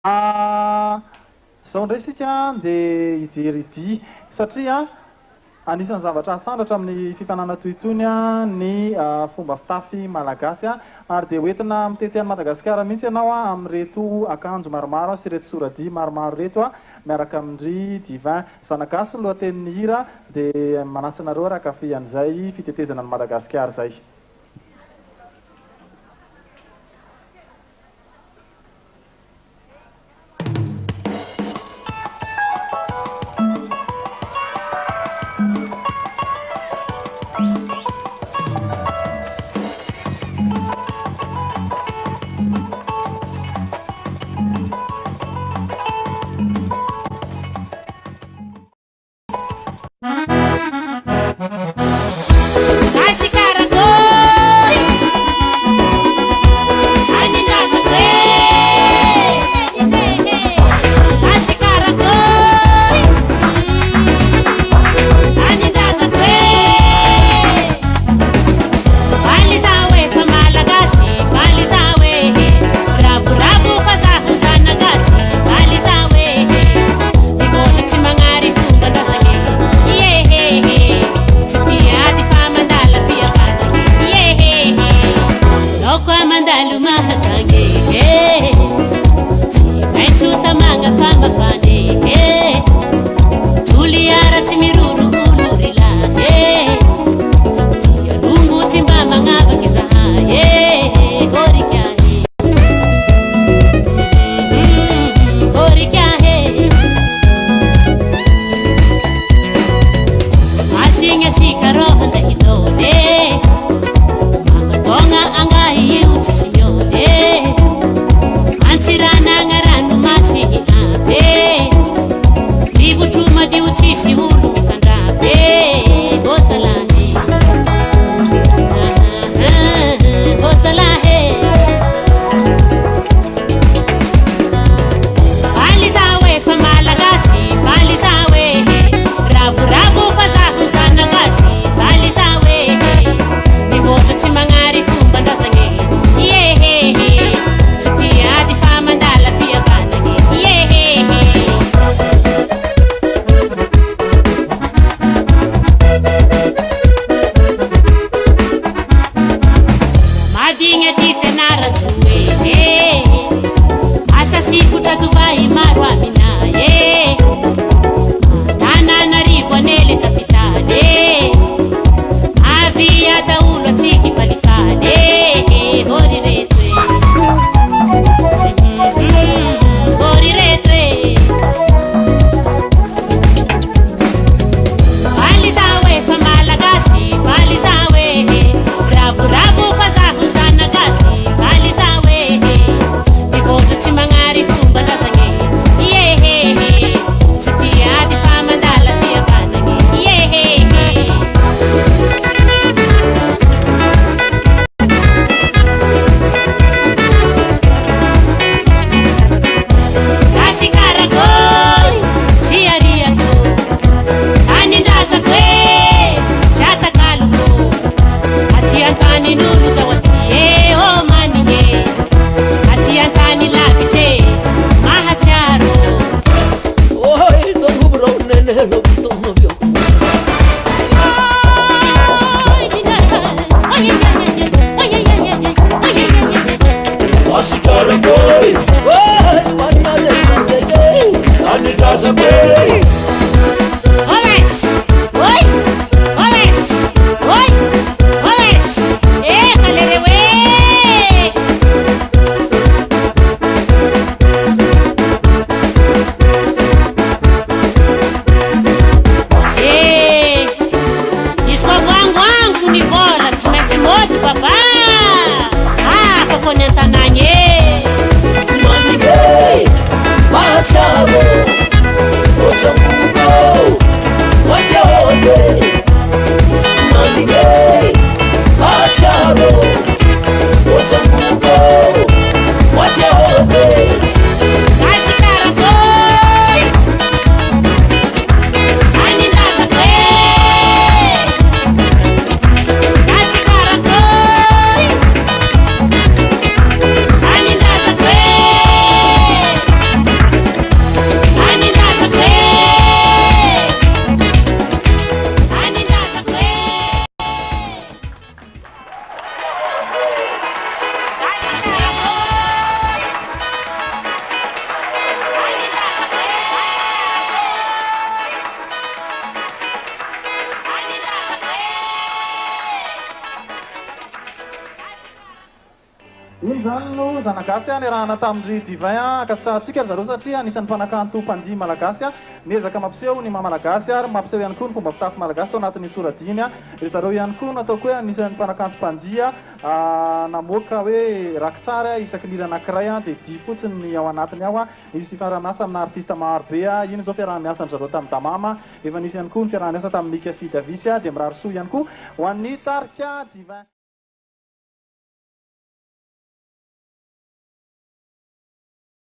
Zao ndray sika dia hijery dia satria anisan'ny zavatra sandratra amin'ny fifanana toy itony ny fomba fitafy malagasy ary dia hoentina mitety any Madagasikara mihitsy ianao amin'reto akanjo maromaro sy reto soradia maromaro reto miaraka amin'ry Divin Zanagasy ny lohatenin'ny hira dia manasa anareo raha-kafy an'izay fitetezana ny Madagasikara izay. Manari fumba la sangue teny Zanagasy niarahana tamin'ny divin akasitrahantsika ry zareo satria anisan'ny mpanakanto mpandihy malagasy niezaka mampiseho ny maha-malagasy ary mampiseho ihany koa ny fomba fitafy malagasy tao anatin'ny soradiny ry zareo ihany koa nataoko hoe anisan'ny mpanakanto mpandihy namoaka hoe rakitsara isaky lira anankiray dia dia fotsiny ny ao anatiny ao nisy fiarahamiasa amina artista maro be iny zao fiarahamiasa ny zareo tamin'ny Tamama efa nisy ihany koa ny fiarahamiasa tamin'ny Mika Sy Davisy dia mirary soa ihany koa ho an'ny tarika divin